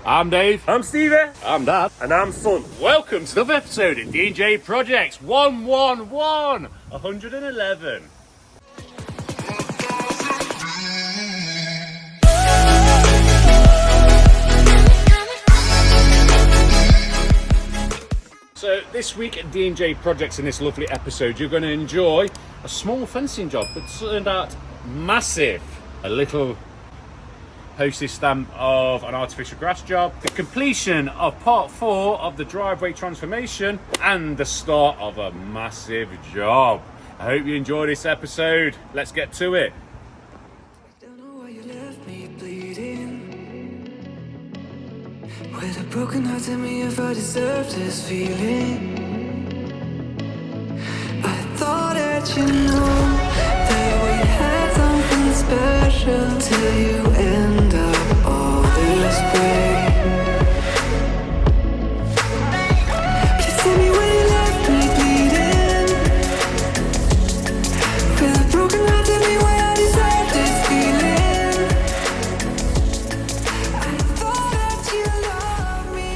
I'm Dave. I'm Stevie. I'm Dad. And I'm Son. Welcome to another episode of DJ Projects 111. So this week at DJ Projects, in this lovely episode, you're going to enjoy a small fencing job that turned out massive. A little postage stamp of an artificial grass job, the completion of part 4 of the driveway transformation, and the start of a massive job. I hope you enjoy this episode. Let's get to it. Don't know why you left me bleeding. With a broken heart, tell me if I deserve this feeling. I thought that you knew that we had something special till you end up all this way. Please tell me when you left me bleeding. With a broken heart, tell me why I deserve this feeling. I thought that you loved me.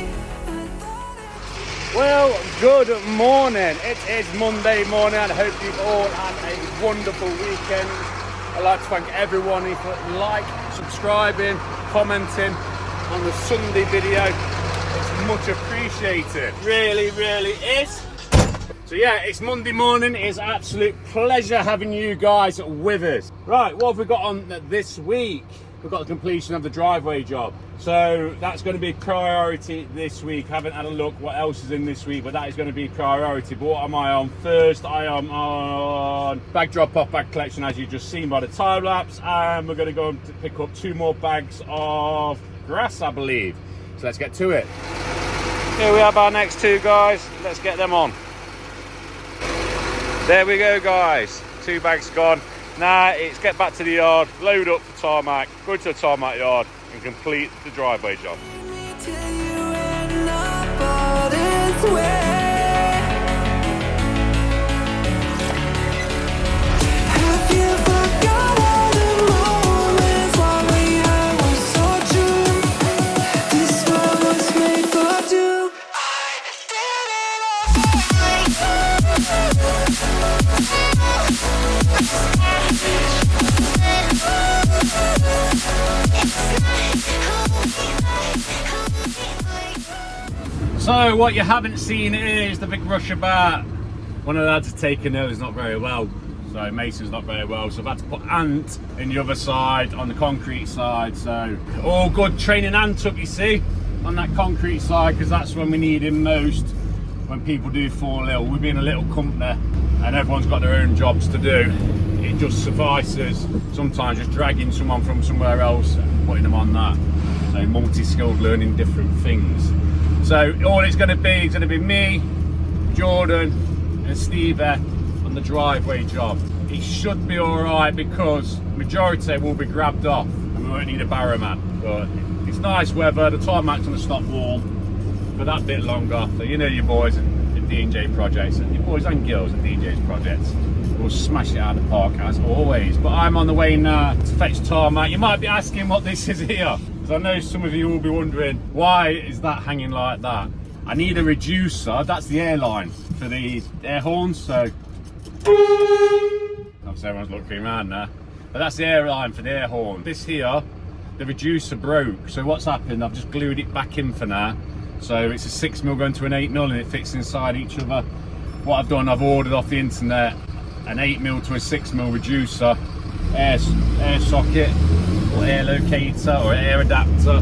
Well, good morning. It is Monday morning and I hope you've all had a wonderful weekend. I'd like to thank everyone for subscribing, commenting on the Sunday video. It's much appreciated. Really, really is. So yeah, it's Monday morning. It's an absolute pleasure having you guys with us. Right, what have we got on this week? We've got the completion of the driveway job. So that's going to be priority this week. Haven't had a look what else is in this week, but that is going to be priority. But what am I on first? I am on bag drop off, bag collection, as you just seen by the time lapse. And we're going to go and pick up 2 more bags of grass, I believe. So let's get to it. Here we have our next 2 guys. Let's get them on. There we go, guys. 2 bags gone. Now it's get back to the yard, load up for tarmac, go to the tarmac yard and complete the driveway job. Till you end up all this way. Have you forgot all the moments when we were so true? This world was made for 2. I did So what you haven't seen is the big rush about. One of the lads has taken ill, he's not very well. So Mason's not very well. So I've had to put Ant in the other side, on the concrete side. So all good training Ant up, you see, on that concrete side, because that's when we need him most, when people do fall ill. We've been a little company and everyone's got their own jobs to do. It just suffices sometimes just dragging someone from somewhere else and putting them on that. So multi-skilled, learning different things. So all it's going to be me, Jordan and Stevie on the driveway job. It should be alright because majority will be grabbed off and we won't need a barrowman. But it's nice weather, the tarmac's going to stop warm for that bit longer. So you know your boys at DJ Projects, and your boys and girls at DJ's Projects will smash it out of the park as always. But I'm on the way now to fetch tarmac. You might be asking what this is here, because I know some of you will be wondering, why is that hanging like that? I need a reducer. That's the air line for the air horns. So obviously everyone's looking around now, but that's the air line for the air horn. This here, the reducer broke. So what's happened, I've just glued it back in for now. So it's a 6mm going to an 8mm and it fits inside each other. What I've done, I've ordered off the internet an 8mm to a 6mm reducer, air socket or air locator or air adapter,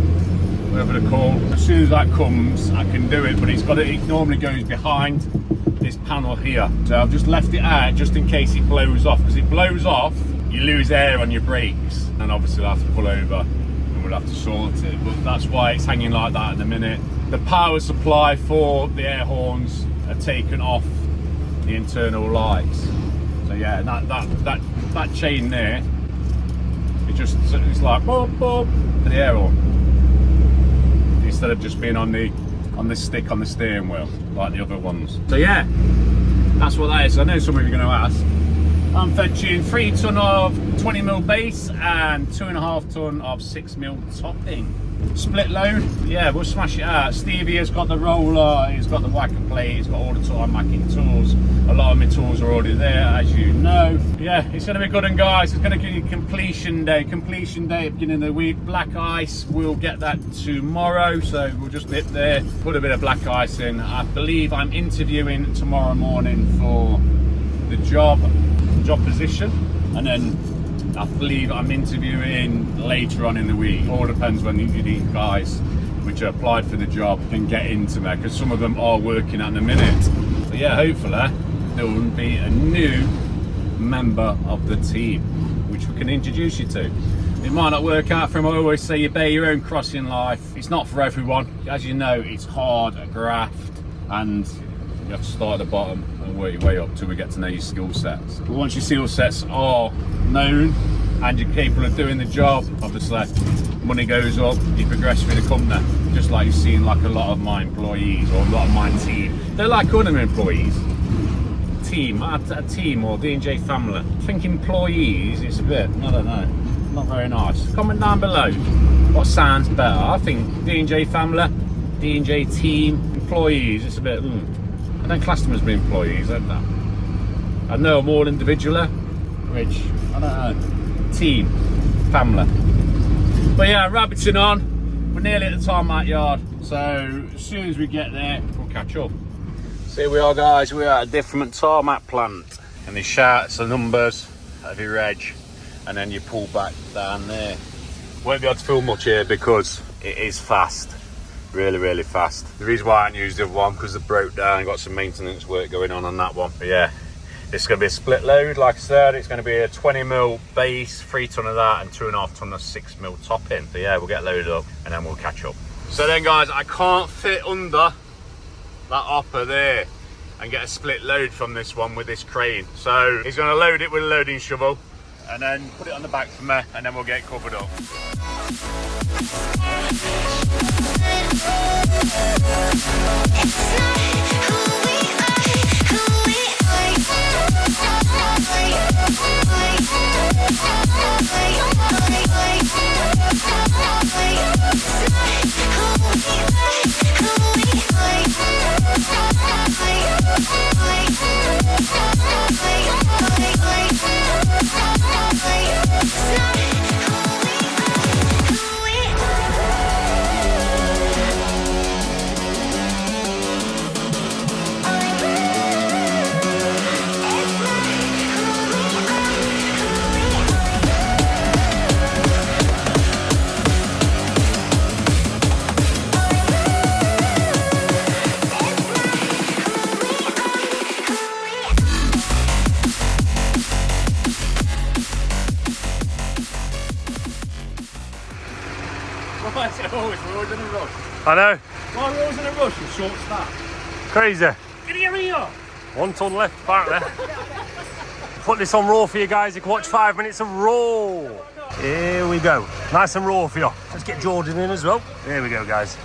whatever they're called. As soon as that comes, I can do it, but it normally goes behind this panel here. So I've just left it out just in case it blows off, because it blows off, you lose air on your brakes, and obviously I'll have to pull over and we'll have to sort it. But that's why it's hanging like that at the minute. The power supply for the air horns are taken off the internal lights. So yeah, that chain there, it's like boop boop for the air horn, instead of just being on the stick on the steering wheel like the other ones. So yeah, that's what that is. I know some of you are going to ask. I'm fetching 3 ton of 20mm base and 2.5 ton of 6mm topping. split load. Yeah, we'll smash it out. Stevie has got the roller, he's got the whacker plate, he's got all the Tarmac tools. A lot of my tools are already there, as you know. Yeah, it's going to be good. And guys, it's going to give you completion day at the beginning of the week. Black ice, we'll get that tomorrow, so we'll just nip there, put a bit of black ice in. I believe I'm interviewing tomorrow morning for the job position, and then I believe I'm interviewing later on in the week. All depends when these guys which applied for the job can get into there, because some of them are working at the minute. So yeah, hopefully there will be a new member of the team which we can introduce you to. It might not work out for him. I always say you bear your own cross in life. It's not for everyone. As you know, it's hard a graft, and you have to start at the bottom and work your way up till we get to know your skill sets. But once your skill sets are known and you're capable of doing the job, obviously money goes up, you progress through the company, just like you've seen like a lot of my employees or a lot of my team. They're like other employees. Team, a team or D&J family. I think employees is a bit, I don't know, not very nice. Comment down below what sounds better. I think D&J family, D&J team, employees, it's a bit, I don't class them as being employees, I know them all individually, which, I don't know, team, family. But yeah, rabbiting on, we're nearly at the Tarmac yard, so as soon as we get there, we'll catch up. So here we are, guys, we're at a different Tarmac plant, and they shout the numbers of your reg, and then you pull back down there. Won't be able to film much here because it is fast, really fast. The reason why I haven't used the other one because it broke down, got some maintenance work going on that one. But yeah, this is going to be a split load. Like I said, it's going to be a 20mm base, 3 ton of that, and 2.5 ton of 6mm topping. So yeah, we'll get loaded up and then we'll catch up. So then, guys, I can't fit under that hopper there and get a split load from this one with this crane. So he's going to load it with a loading shovel and then put it on the back for me, and then we'll get it covered up. We're always in a rush. I know. Why are we always in a rush with short staff? Crazy. Get here! 1 ton left, apparently. Put this on raw for you guys. You can watch 5 minutes of raw. Here we go. Nice and raw for you. Let's get Jordan in as well. Here we go, guys.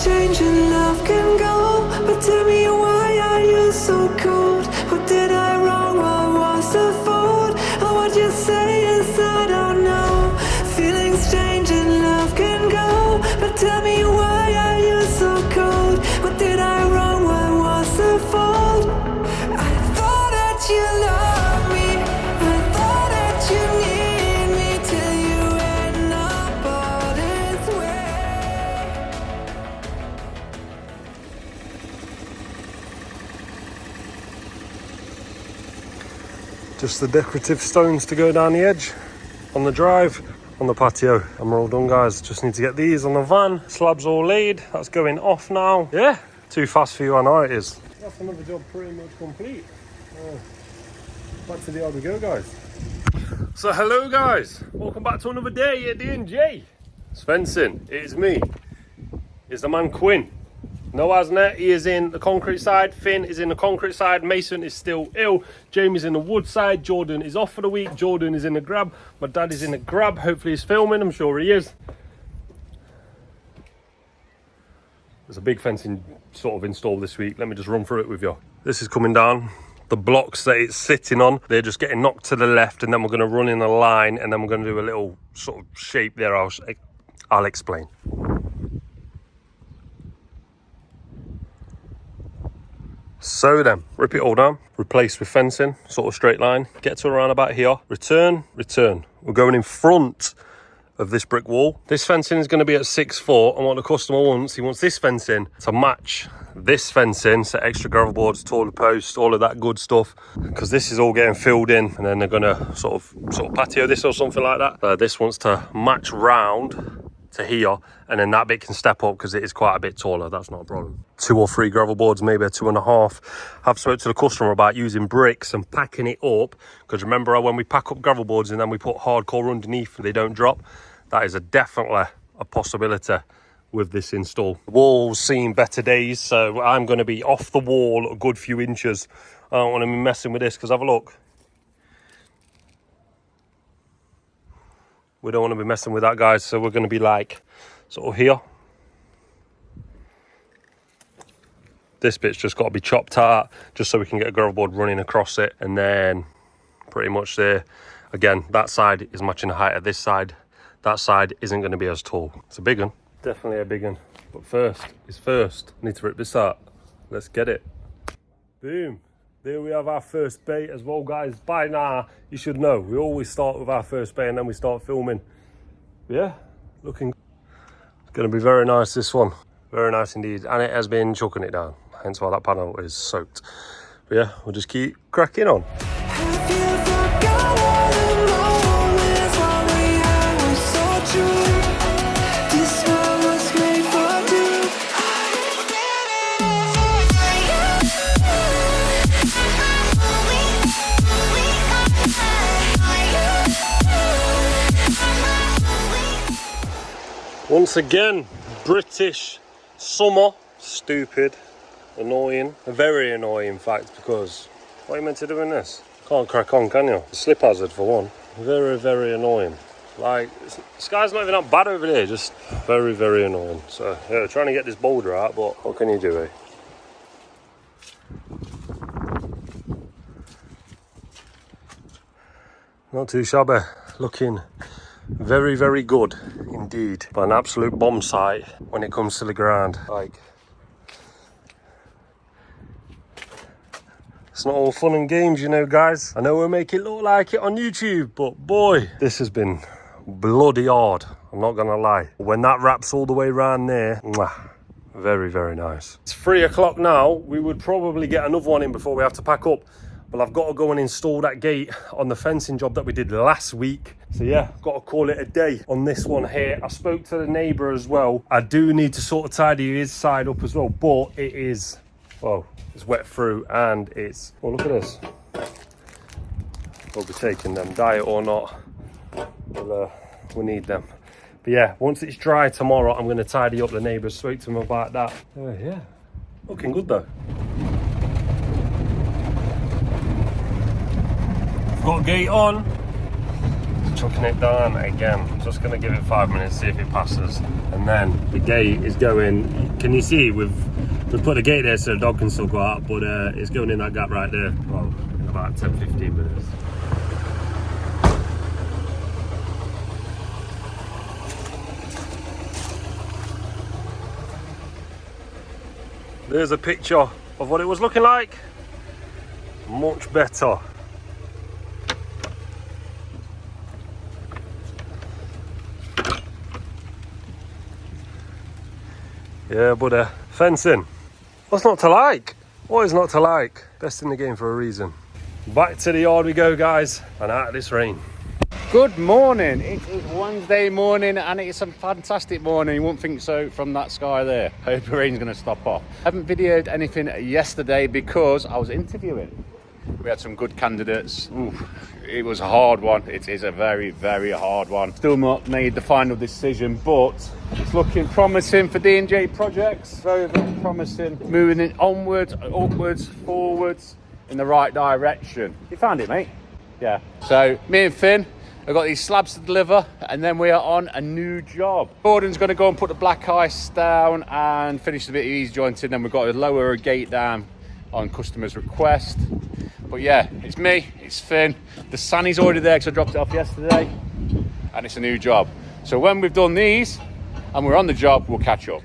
change and love can go, but tell me why are you so cold? What did I wrong? What was the fault? Or what you say is I don't know. Feelings change and love can go, but tell me why are you so cold? What did I wrong? What was the fault? I thought that you loved me, I thought that you need me, till you end up all this way. Just the decorative stones to go down the edge, on the drive, on the patio, and we're all done, guys. Just need to get these on the van. Slabs all laid, that's going off now. Yeah, too fast for you, I know it is. That's another job pretty much complete. Back to the yard we go, guys. So hello guys, welcome back to another day at D&J. Svensson, it is me. It's the man Quinn. Noah's net, he is in the concrete side, Finn is in the concrete side, Mason is still ill, Jamie's in the wood side, Jordan is off for the week, Jordan is in the grab, my dad is in the grab, hopefully he's filming, I'm sure he is. There's a big fencing sort of installed this week, let me just run through it with you. This is coming down, the blocks that it's sitting on, they're just getting knocked to the left, and then we're going to run in a line, and then we're going to do a little sort of shape there, I'll explain. So then, rip it all down, replace with fencing, sort of straight line, get to around about here, return. We're going in front of this brick wall. This fencing is going to be at 6 foot, and what the customer wants, he wants this fencing to match this fencing, so extra gravel boards, taller posts, all of that good stuff, because this is all getting filled in, and then they're going to sort of patio this or something like that. This wants to match round to here, and then that bit can step up because it is quite a bit taller. That's not a problem. 2 or 3 gravel boards, maybe a 2.5. I've spoke to the customer about using bricks and packing it up, because remember when we pack up gravel boards and then we put hardcore underneath and they don't drop. That is definitely a possibility with this install. The wall's seen better days, so I'm going to be off the wall a good few inches. I don't want to be messing with this, because have a look. We don't want to be messing with that, guys, so we're going to be like sort of here. This bit's just got to be chopped out just so we can get a gravel board running across it, and then pretty much there. Again, that side is matching the height of this side. That side isn't going to be as tall. It's a big one, definitely a big one. But first is first. I need to rip this out. Let's get it. Boom. There we have our first bait as well, guys. By now, you should know, we always start with our first bait and then we start filming. Yeah, looking. It's going to be very nice, this one. Very nice indeed. And it has been chucking it down, hence why that panel is soaked. But yeah, we'll just keep cracking on. Have you forgot all the moments when we had was so true? This world was made for two. Once again, British summer. Stupid, annoying, very annoying in fact, because what are you meant to do in this? Can't crack on, can you? Slip hazard for one. Very, very annoying. Like, the sky's not even that bad over there, just very, very annoying. So yeah, trying to get this boulder out, but what can you do, eh? Not too shabby. Looking very, very good indeed. But an absolute bomb site when it comes to the ground. Like, it's not all fun and games, you know, guys. I know we'll make it look like it on YouTube, but boy, this has been bloody hard. I'm not gonna lie. When that wraps all the way around there, mwah, very, very nice. It's 3 o'clock now. We would probably get another one in before we have to pack up. But I've got to go and install that gate on the fencing job that we did last week. So yeah, got to call it a day on this one here. I spoke to the neighbour as well. I do need to sort of tidy his side up as well, but it is, well, it's wet through and it's, oh, look at this. We'll be taking them, diet or not, we'll need them. But yeah, once it's dry tomorrow, I'm going to tidy up the neighbours. Spoke to him about that. Yeah, looking good though. Got a gate on, chucking it down again. Just going to give it 5 minutes, see if it passes. And then the gate is going, can you see, we've put a gate there so the dog can still go out, but it's going in that gap right there. Well, in about 10-15 minutes. There's a picture of what it was looking like. Much better. Yeah, but fencing. What's not to like? What is not to like? Best in the game for a reason. Back to the yard we go, guys, and out of this rain. Good morning. It is Wednesday morning and it's a fantastic morning. You wouldn't think so from that sky there. Hope the rain's going to stop off. I haven't videoed anything yesterday because I was interviewing. We had some good candidates. Oof, it was a hard one. It is a very, very hard one. Still not made the final decision, but it's looking promising for DJ Projects. Very, very promising. Moving it onwards, upwards, forwards in the right direction. You found it, mate? Yeah. So me and Finn, I've got these slabs to deliver and then we are on a new job. Gordon's going to go and put the black ice down and finish the bit of ease jointing. Then we've got to lower a gate down on customer's request. But yeah, it's me, it's Finn. The Sanny's already there because I dropped it off yesterday and it's a new job. So when we've done these and we're on the job, we'll catch up.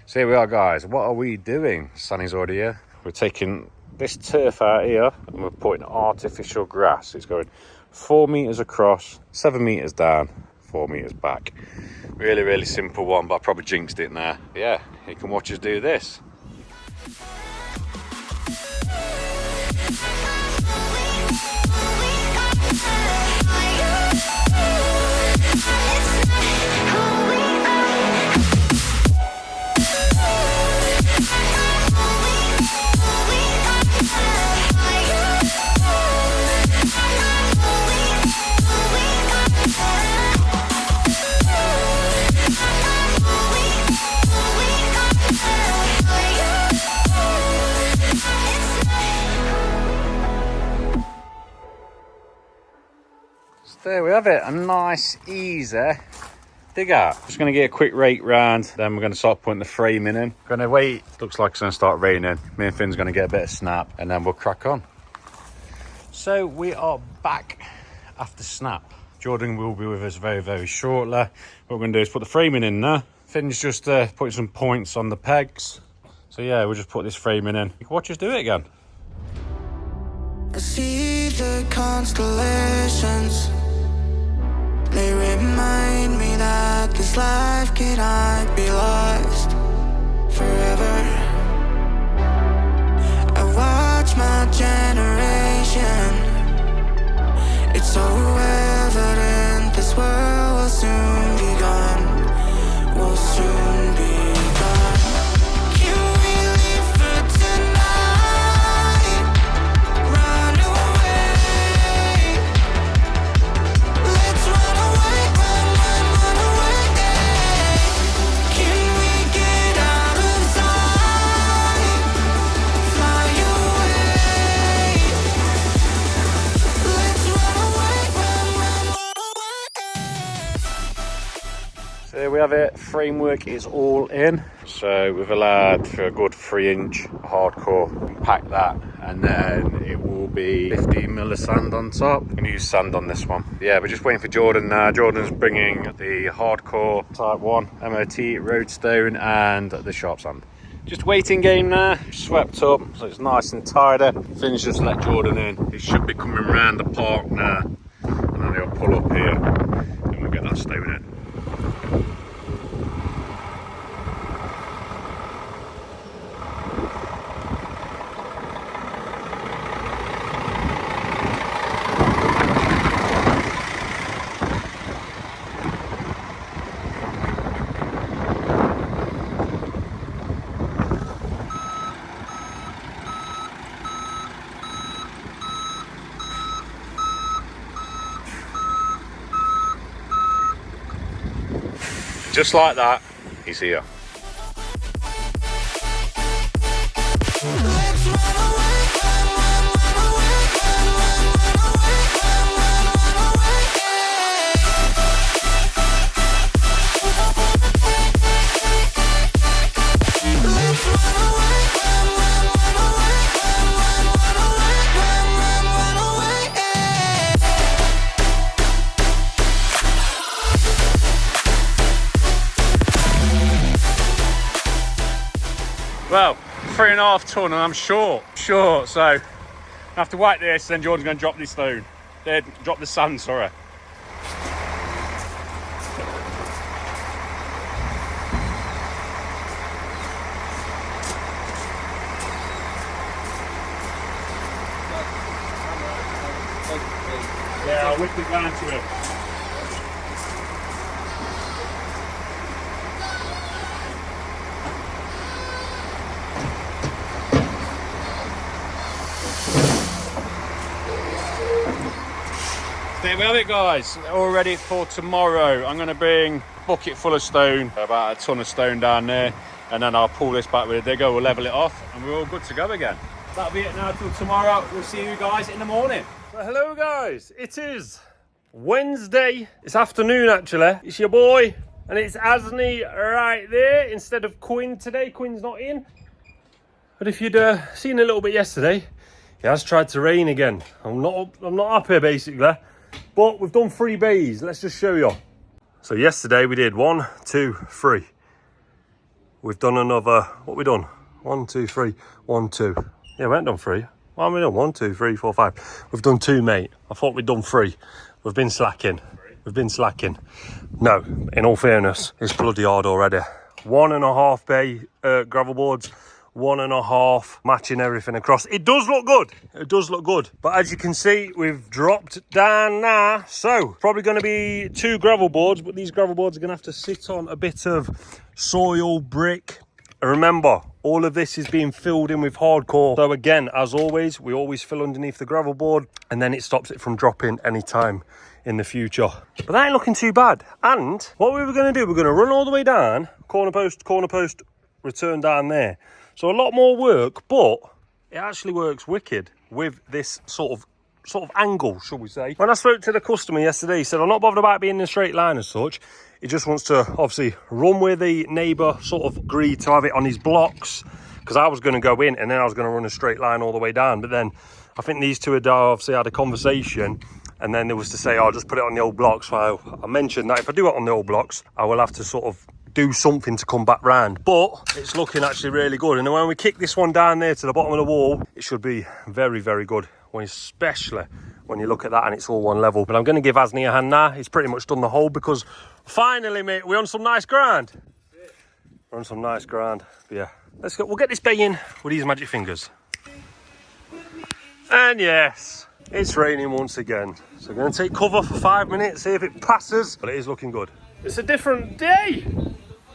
So here we are, guys. What are we doing? Sanny's already here. We're taking this turf out here and we're putting artificial grass. It's going 4 meters across, 7 meters down, 4 meters back. Really, really simple one, but I probably jinxed it now. Yeah, you can watch us do this. There we have it, a nice easy dig out. Just going to get a quick rake round, then we're going to start putting the framing in. Going to wait, looks like it's going to start raining. Me and Finn's going to get a bit of snap and then we'll crack on. So we are back after snap. Jordan will be with us very, very shortly. What we're going to do is put the framing in now. Finn's just putting some points on the pegs. So yeah, we'll just put this framing in. You can watch us do it again. I see the constellations. They remind me that this life cannot be lost forever. I watch my generation. It's so evident this world will soon be gone. Will soon be gone. Can we leave for tonight? Run away. Let's run away, run away. Can we get out of sight? Fly away. Let's run away. So there we have it, framework is all in. So we've allowed for a good 3-inch hardcore, pack that, and then it will be 15 mil of sand on top. I'm gonna use sand on this one. Yeah, we're just waiting for Jordan now. Jordan's bringing the hardcore type 1 MOT roadstone and the sharp sand. Just waiting game now, swept up, so it's nice and tidy. Finn's just let Jordan in. He should be coming round the park now, and then he'll pull up here, and we'll get that stone in. Just like that, he's here. Well, 3.5 ton and I'm short, so I have to wipe this, then Jordan's going to drop this stone. Drop the sand, sorry. Yeah, I'll whip it round to it. There we have it, guys. All ready for tomorrow. I'm going to bring a bucket full of stone, about a ton of stone down there, and then I'll pull this back with a digger, we'll level it off, and we're all good to go again. That'll be it now till tomorrow. We'll see you guys in the morning. So hello guys, it is Wednesday. It's afternoon actually. It's your boy, and it's Asney right there instead of Quinn today. Quinn's not in. But if you'd seen a little bit yesterday, it has tried to rain again. I'm not happy basically. But we've done 3 bays. Let's just show you. So yesterday we did 1, 2, 3. We've done another, what we done? 1, 2, 3, 1, 2. Yeah, we haven't done 3. What have we done? 1, 2, 3, 4, 5. We've done 2, mate. I thought we'd done 3. We've been slacking. We've been slacking. No, in all fairness, it's bloody hard already. 1.5 bay gravel boards. 1.5 matching everything across. It does look good. It does look good. But as you can see, we've dropped down now. So probably going to be 2 gravel boards, but these gravel boards are going to have to sit on a bit of soil, brick. And remember, all of this is being filled in with hardcore. So again, as always, we always fill underneath the gravel board, and then it stops it from dropping anytime in the future. But that ain't looking too bad. And what we were going to do, we're going to run all the way down, corner post, return down there. So a lot more work, but it actually works wicked with this sort of angle, shall we say. When I spoke to the customer yesterday, he said, I'm not bothered about being in a straight line as such. He just wants to obviously run where the neighbour sort of agreed to have it on his blocks, because I was going to go in and then I was going to run a straight line all the way down. But then I think these two had obviously had a conversation, and then there was to say, oh, just put it on the old blocks. So I mentioned that if I do it on the old blocks, I will have to sort of do something to come back round. But it's looking actually really good. And when we kick this one down there to the bottom of the wall, it should be very, very good, especially when you look at that and it's all one level. But I'm going to give Asney a hand now. He's pretty much done the whole, because finally, mate, we're on some nice ground. We're on some nice ground. But yeah, let's go. We'll get this bay in with these magic fingers. And yes, it's raining once again. So we're going to take cover for 5 minutes, see if it passes. But it is looking good. It's a different day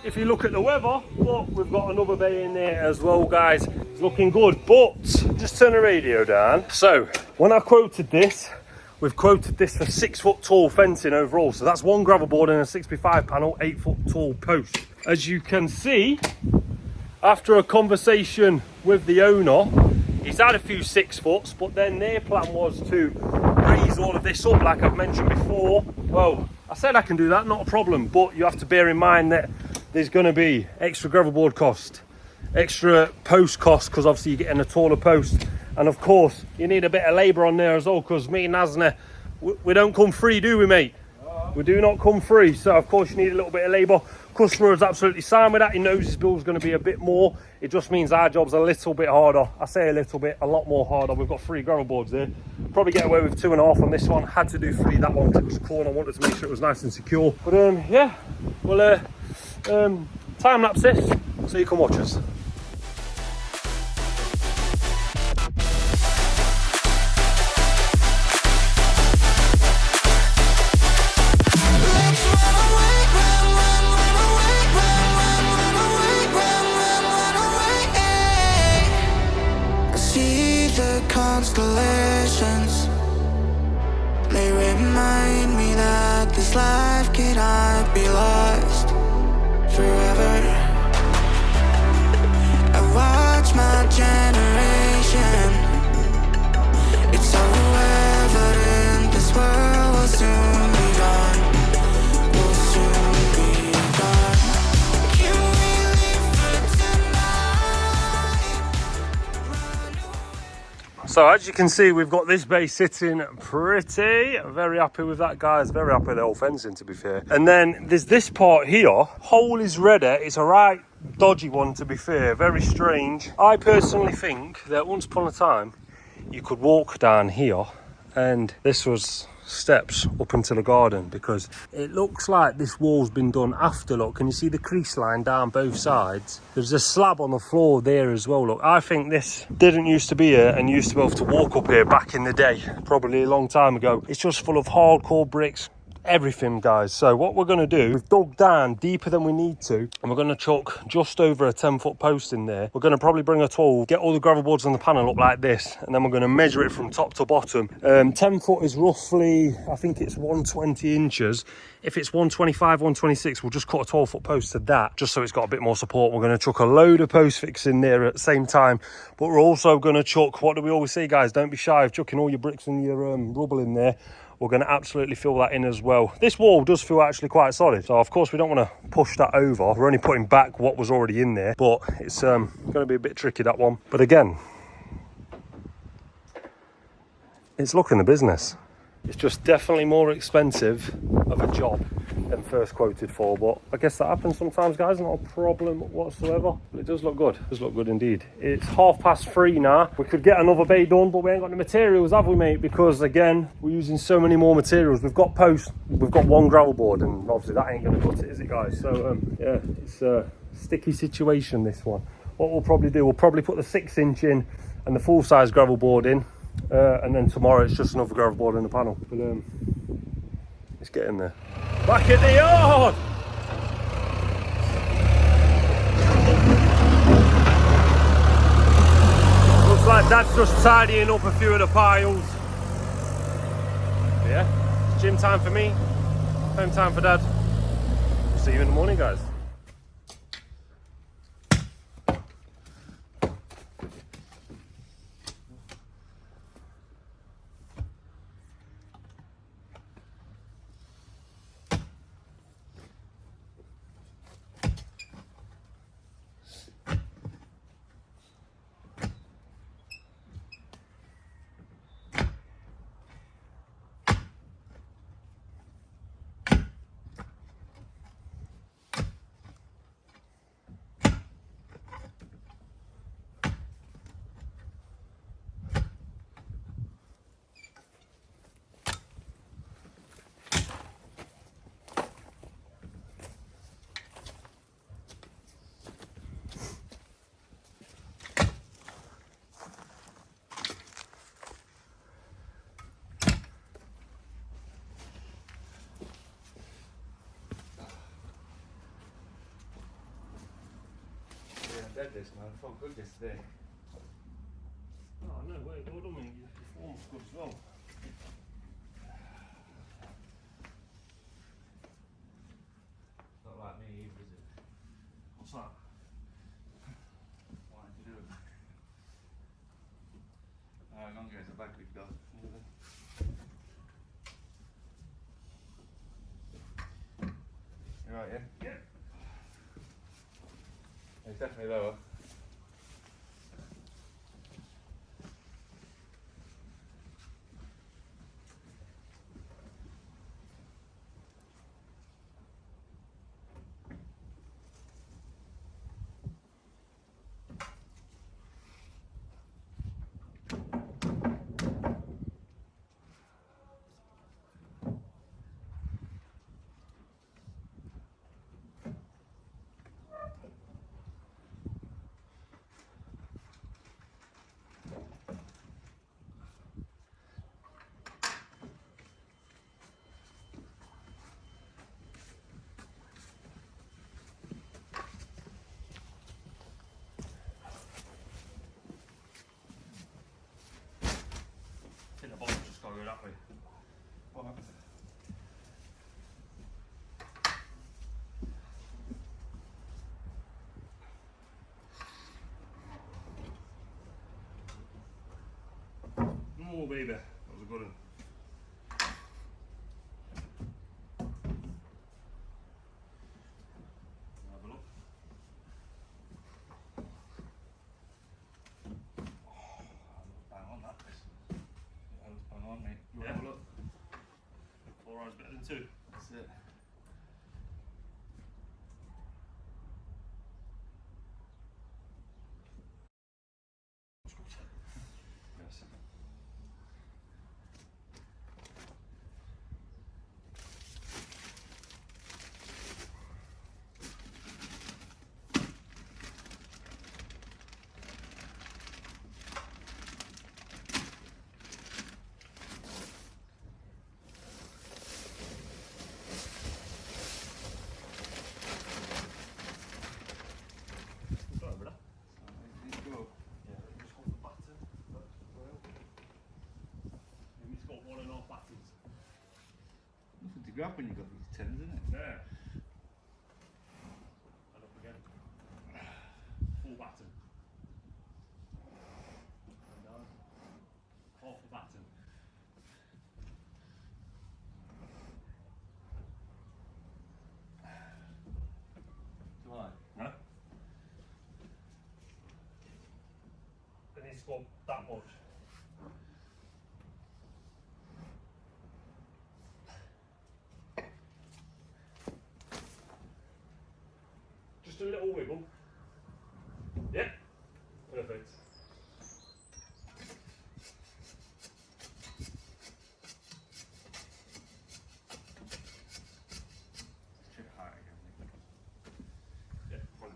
if you look at the weather, but we've got another bay in there as well, guys. It's looking good, but just turn the radio down. So when I quoted this, we've quoted this for 6 foot tall fencing overall. So that's 1 gravel board and a 6x5 panel, 8 foot tall post. As you can see, after a conversation with the owner, he's had a few 6 foots, but then their plan was to raise all of this up like I've mentioned before. Well, I said I can do that, not a problem, but you have to bear in mind that there's going to be extra gravel board cost, extra post cost, because obviously you're getting a taller post, and of course you need a bit of labour on there as well, because me and Asney, we don't come free, do we, mate? We do not come free, so of course you need a little bit of labour. Customer is absolutely sound with that. He knows his bill's going to be a bit more. It just means our job's a little bit harder. I say a little bit, a lot more harder. We've got 3 gravel boards there. Probably get away with 2.5 on this one. Had to do 3 that one because it was a corner. I wanted to make sure it was nice and secure. But yeah, we'll time lapse this so you can watch us. Constellations, they remind me that this life cannot be lost forever. I watch my generation, it's so evident this world will soon be gone, will soon be gone. Can we live for tonight? So as you can see, we've got this bay sitting pretty. Very happy with that, guys. Very happy with the whole fencing, to be fair. And then there's this part here. Hole is ready. It's a right dodgy one, to be fair, very strange. I personally think that once upon a time you could walk down here and this was steps up into the garden, because it looks like this wall's been done after. Look, can you see the crease line down both sides? There's a slab on the floor there as well. Look, I think this didn't used to be here and used to be able to walk up here back in the day, probably a long time ago. It's just full of hardcore bricks, everything, guys. So what we're going to do, we've dug down deeper than we need to, and we're going to chuck just over a 10-foot post in there. We're going to probably bring a tool, get all the gravel boards on the panel up like this, and then we're going to measure it from top to bottom. 10 foot is roughly, I think it's 120 inches. If it's 125, 126, we'll just cut a 12-foot post to that, just so it's got a bit more support. We're going to chuck a load of post fix in there at the same time, but we're also going to chuck, what do we always say, guys? Don't be shy of chucking all your bricks and your rubble in there. We're going to absolutely fill that in as well. This wall does feel actually quite solid, so of course we don't want to push that over. We're only putting back what was already in there, but it's going to be a bit tricky, that one. But again, it's looking the business. It's just definitely more expensive of a job than first quoted for, but I guess that happens sometimes, guys. Not a problem whatsoever, but it does look good. It does look good indeed. It's 3:30 now. We could get another bay done, but we ain't got the materials, have we, mate? Because again, we're using so many more materials. We've got posts, we've got one gravel board, and obviously that ain't gonna cut it, is it, guys? So yeah, it's a sticky situation, this one. What we'll probably do, we'll probably put the 6-inch in and the full-size gravel board in, and then tomorrow it's just another gravel board in the panel. But let's get in there. Back at the yard! Looks like Dad's just tidying up a few of the piles. Yeah, it's gym time for me, home time for Dad. We'll see you in the morning, guys. Dead this, man. I felt good yesterday. Oh no, wait, hold on, mate. Your form's good as well. Not like me either, is it? What's that? What did you do? How long ago is the bag we've got? You right, yeah? Yeah. It's definitely lower. I think the bottom's just got to go that way. What? Oh baby, that was a good one. Have a look. Bang on that. That was bang on, mate. You have a look. 4 hours better than 2. That's it. grab when you got these tins, isn't it? There. And up again. Full batten. And down. Half a batten. Why? Huh? It needs to go that much. Just a little wiggle. Yeah, perfect. Check high again. Yeah, 100%.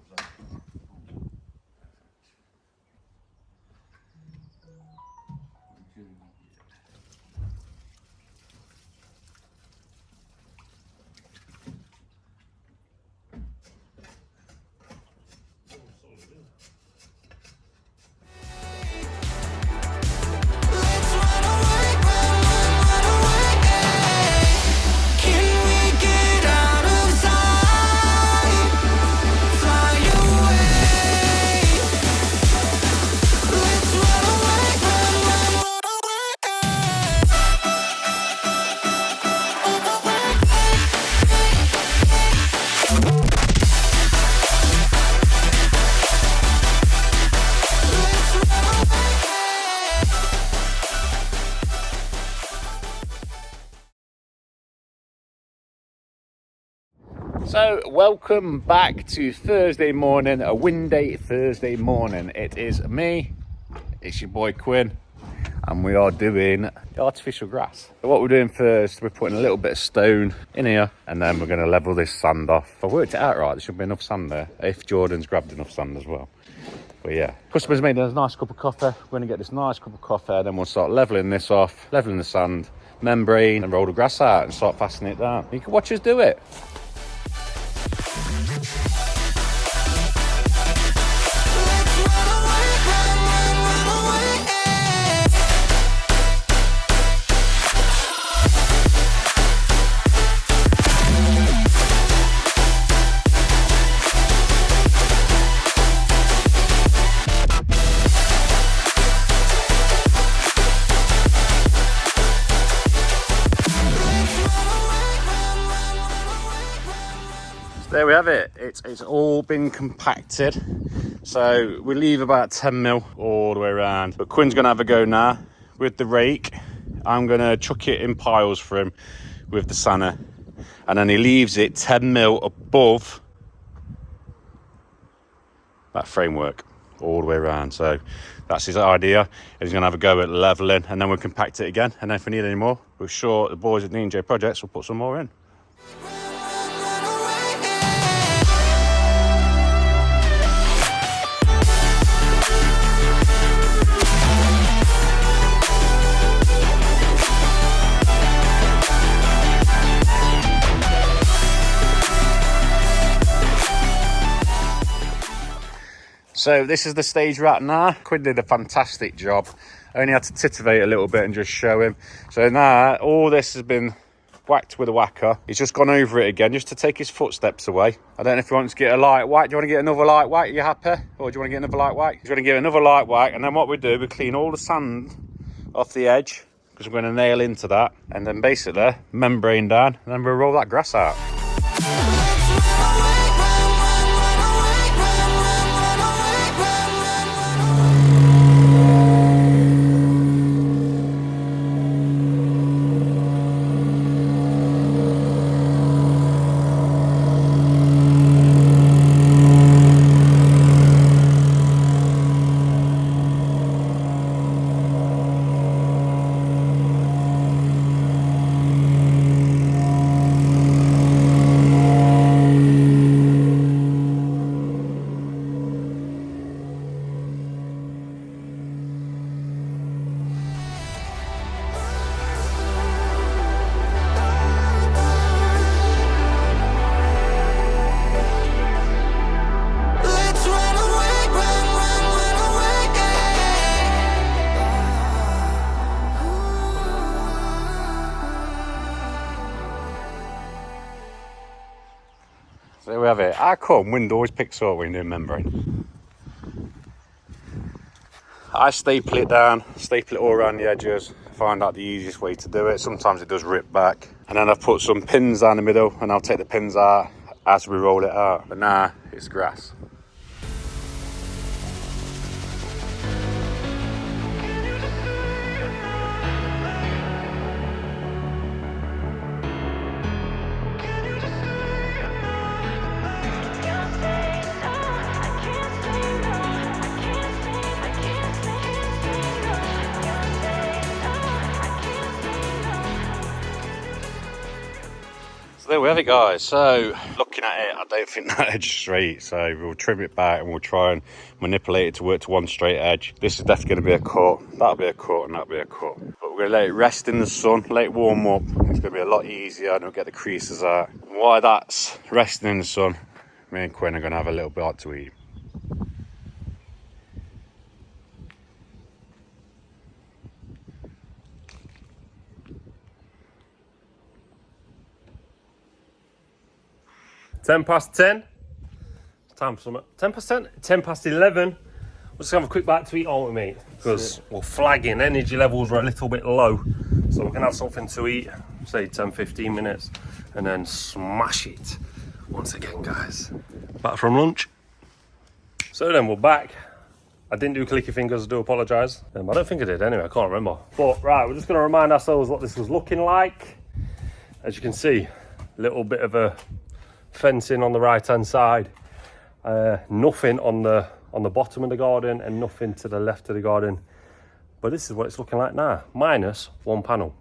Let's run away, run away. Can we get out of sight? Fly away. Let's run away, run So, welcome back to Thursday morning, a windy Thursday morning. It is me, it's your boy Quinn, and we are doing the artificial grass. So what we're doing first, we're putting a little bit of stone in here, and then we're going to level this sand off. If I worked it out right, there should be enough sand there, if Jordan's grabbed enough sand as well. But yeah, customer's made us a nice cup of coffee. We're going to get this nice cup of coffee, and then we'll start leveling this off, leveling the sand, membrane, and roll the grass out and start fastening it down. You can watch us do it. There we have it. It's all been compacted. So we leave about 10 mil all the way around. But Quinn's gonna have a go now with the rake. I'm gonna chuck it in piles for him with the sander. And then he leaves it 10 mil above that framework all the way around. So that's his idea. He's gonna have a go at leveling, and then we'll compact it again. And then if we need any more, we're sure the boys at DJ Projects will put some more in. So this is the stage we're at now. Quinn did a fantastic job. I only had to titivate a little bit and just show him. So now all this has been whacked with a whacker. He's just gone over it again just to take his footsteps away. I don't know if he wants to get a light whack. Do you want to get another light whack? Are you happy? Or do you want to get another light whack? He's going to give another light whack, and then what we do, we clean all the sand off the edge, because we're going to nail into that, and then basically membrane down, and then we'll roll that grass out. we have it. How come wind always picks up when you're doing membrane? I staple it down, staple it all around the edges, find out the easiest way to do it. Sometimes it does rip back. And then I've put some pins down the middle and I'll take the pins out as we roll it out. But now it's grass. There we have it, guys. So looking at it, I don't think that edge is straight, so we'll trim it back and we'll try and manipulate it to work to one straight edge. This is definitely going to be a cut, that'll be a cut, and that'll be a cut, but we're going to let it rest in the sun, let it warm up. It's going to be a lot easier and we'll get the creases out. And while that's resting in the sun, me and Quinn are going to have a little bite to eat. Ten past 10. Time for some. 10 past 10. 10 past 11. We'll just have a quick bite to eat, aren't we, mate? Because we're flagging. Energy levels are a little bit low, so we can have something to eat. Say 10-15 minutes, and then smash it once again, guys. Back from lunch. So then we're back. I didn't do clicky fingers. I do apologise. I don't think I did. Anyway, I can't remember. But right, we're just going to remind ourselves what this was looking like. As you can see, a little bit of a fencing on the right hand side, nothing on the bottom of the garden and nothing to the left of the garden, but this is what it's looking like now, minus one panel.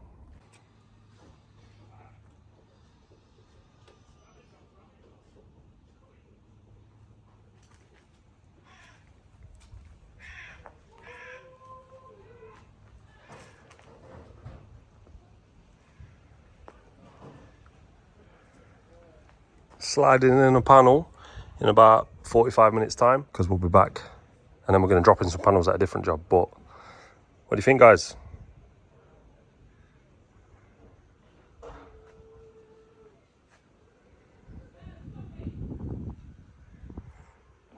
Sliding in a panel in about 45 minutes time, because we'll be back and then we're going to drop in some panels at a different job. But what do you think, guys?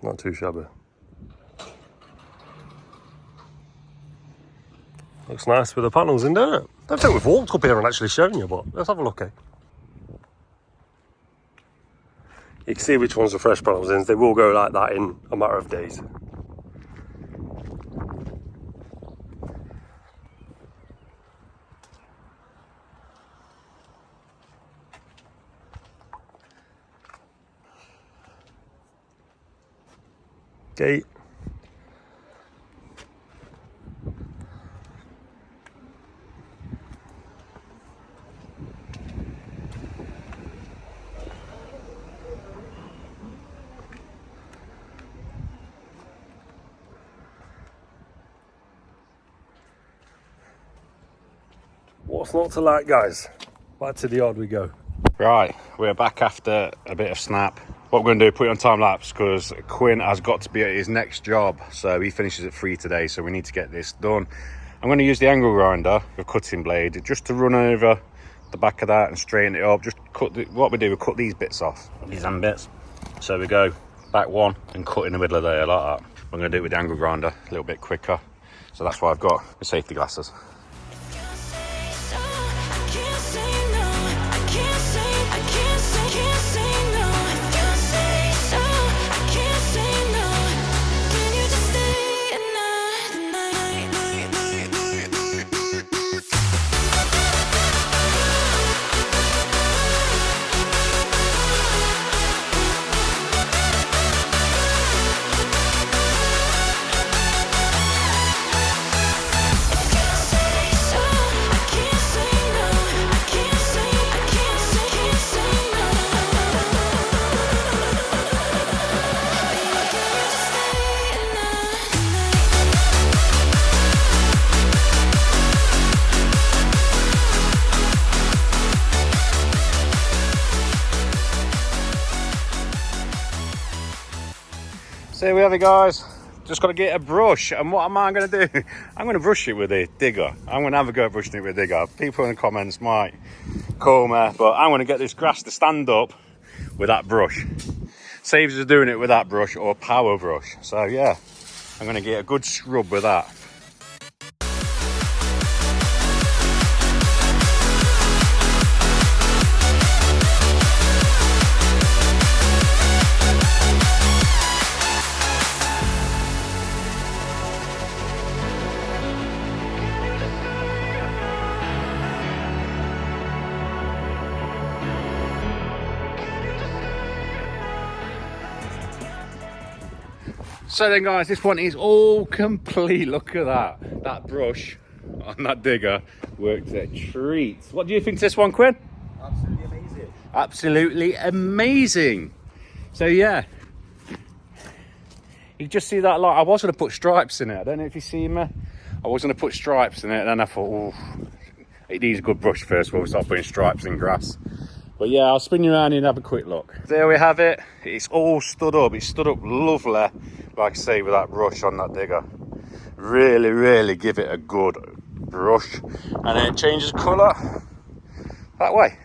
Not too shabby. Looks nice with the panels in, doesn't it? I don't think we've walked up here and actually shown you, but let's have a look, eh? You can see which ones are fresh panels in. They will go like that in a matter of days. Gate. What's not to like, guys? Back to the yard we go. Right, we're back after a bit of snap. What we're going to do, put it on time lapse, because Quinn has got to be at his next job, so he finishes at 3 today, so we need to get this done. I'm going to use the angle grinder, the cutting blade, just to run over the back of that and straighten it up. Just cut what we do, we cut these bits off, these end bits. So we go back one and cut in the middle of there like that. I'm going to do it with the angle grinder a little bit quicker, so that's why I've got the safety glasses. So here we have it, guys. Just got to get a brush, and what am I going to do? I'm going to brush it with a digger. I'm going to have a go at brushing it with a digger. People in the comments might call me, but I'm going to get this grass to stand up with that brush. Saves us doing it with that brush or a power brush. So yeah, I'm going to get a good scrub with that. So then guys, this one is all complete. Look at that. That brush on that digger worked a treat. What do you think of this one, Quinn? Absolutely amazing. Absolutely amazing. So yeah, you just see that light. I was going to put stripes in it. I don't know if you see me. I was going to put stripes in it, and then I thought, oh, it needs a good brush first before we start putting stripes in grass. But yeah, I'll spin you around and have a quick look. There we have it. It's all stood up. It's stood up lovely, like I say, with that brush on that digger. Really, really give it a good brush. And then it changes colour that way.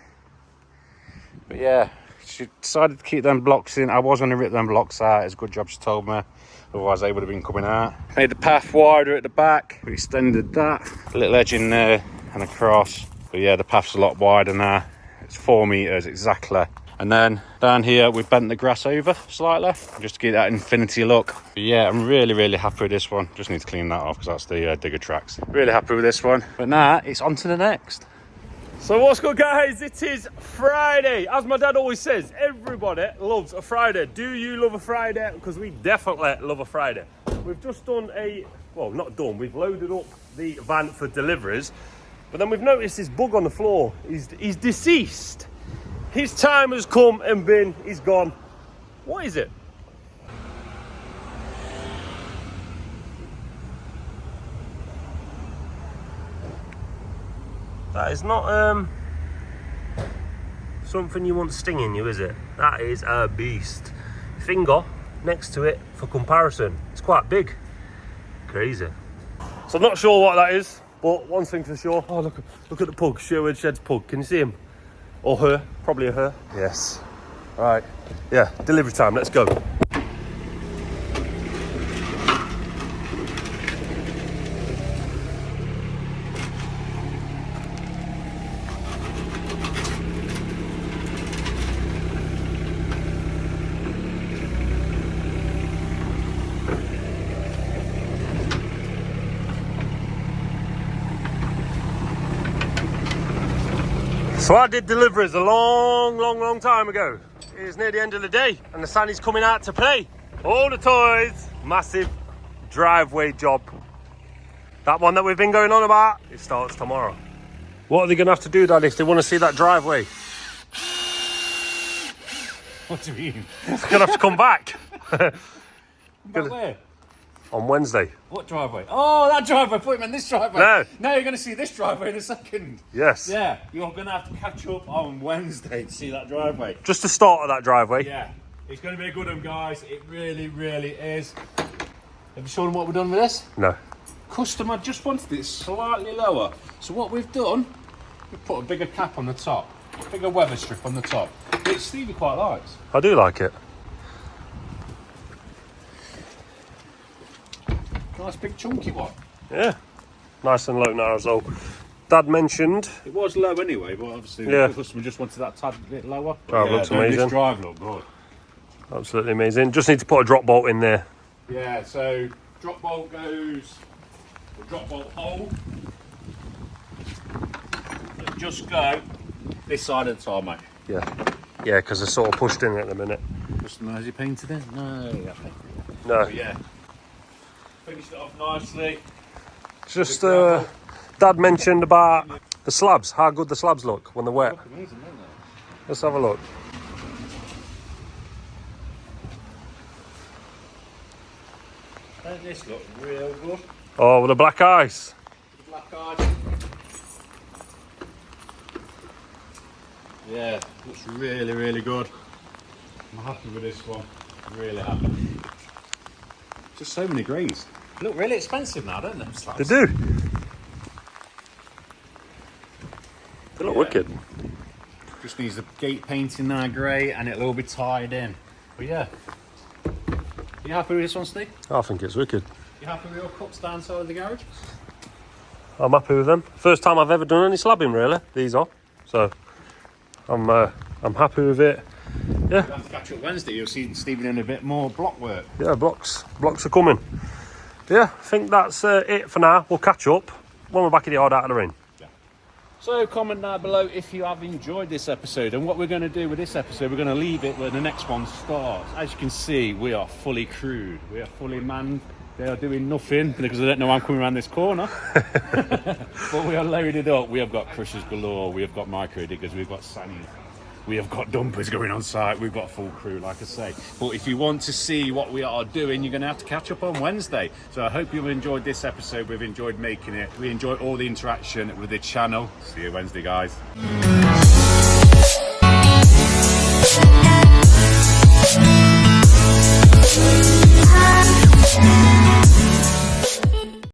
But yeah, she decided to keep them blocks in. I was going to rip them blocks out. It's a good job she told me. Otherwise they would have been coming out. Made the path wider at the back. We extended that. A little edge in there and across. But yeah, the path's a lot wider now. It's 4 meters exactly. And then down here we bent the grass over slightly just to get that infinity look. But yeah, I'm really, really happy with this one. Just need to clean that off because that's the digger tracks. Really happy with this one. But now it's on to the next. So what's good, guys? It is Friday. As my dad always says, everybody loves a Friday. Do you love a Friday? Because we definitely love a Friday. We've just done not done, we've loaded up the van for deliveries. But then we've noticed this bug on the floor. He's deceased. His time has come and been. He's gone. What is it? That is not something you want stinging you, is it? That is a beast. Finger next to it for comparison. It's quite big. Crazy. So I'm not sure what that is, but one thing for sure. Oh, look at the pug, Sherwood Shed's pug. Can you see him? Or her? Probably a her. Yes. All right. Yeah, delivery time. Let's go. So I did deliveries a long time ago. It is near the end of the day and the sun is coming out to play. All the toys, massive driveway job. That one that we've been going on about, it starts tomorrow. What are they going to have to do, Dad, if they want to see that driveway? What do you mean? They're going to have to come back. Back where? On Wednesday. What driveway? Oh, that driveway. I thought you meant this driveway. No. Now you're going to see this driveway in a second. Yes. Yeah, you're going to have to catch up on Wednesday to see that driveway. Just the start of that driveway. Yeah, it's going to be a good one, guys. It really, really is. Have you shown them what we've done with this? No. Customer just wanted it slightly lower. So what we've done, we've put a bigger cap on the top, a bigger weather strip on the top, which Stevie quite likes. I do like it. Nice big chunky one. Yeah. Nice and low now as well. Dad mentioned. It was low anyway, but obviously Yeah. the customer just wanted that tad bit lower. Drive looks amazing. This drive looked good. Absolutely amazing. Just need to put a drop bolt in there. Yeah, so drop bolt goes, the drop bolt hole. It'll just go this side of the tarmac. Yeah. Yeah, because they're sort of pushed in at the minute. Customer, has he painted it? No. No. But yeah. Finished it off nicely. Just Dad mentioned about the slabs, how good the slabs look when they're wet. Look amazing, don't they? Let's have a look. Don't this look real good? Oh, with the black ice. Black card. Yeah, looks really, really good. I'm happy with this one. Really happy. Just so many greys. They look really expensive now, don't they? Slabs? They do. They look wicked. Just needs the gate painting now grey and it'll all be tied in. But yeah, you happy with this one, Steve? I think it's wicked. You happy with your cups down side of the garage? I'm happy with them. First time I've ever done any slabbing, really. These are. So I'm happy with it. Yeah. We'll have to catch up Wednesday. You'll see Stephen in a bit more block work. Yeah, blocks are coming. Yeah, I think that's it for now. We'll catch up when we're back in the yard out of the rain. So comment down below if you have enjoyed this episode, and what we're going to do with this episode, we're going to leave it where the next one starts. As you can see, we are fully crewed, we are fully manned. They are doing nothing because I don't know I'm coming around this corner. But we are loaded up. We have got crushers galore, we have got micro diggers, we've got sannies, we have got dumpers going on site, we've got a full crew, like I say. But if you want to see what we are doing, you're going to have to catch up on Wednesday. So I hope you've enjoyed this episode. We've enjoyed making it. We enjoyed all the interaction with the channel. See you Wednesday, guys.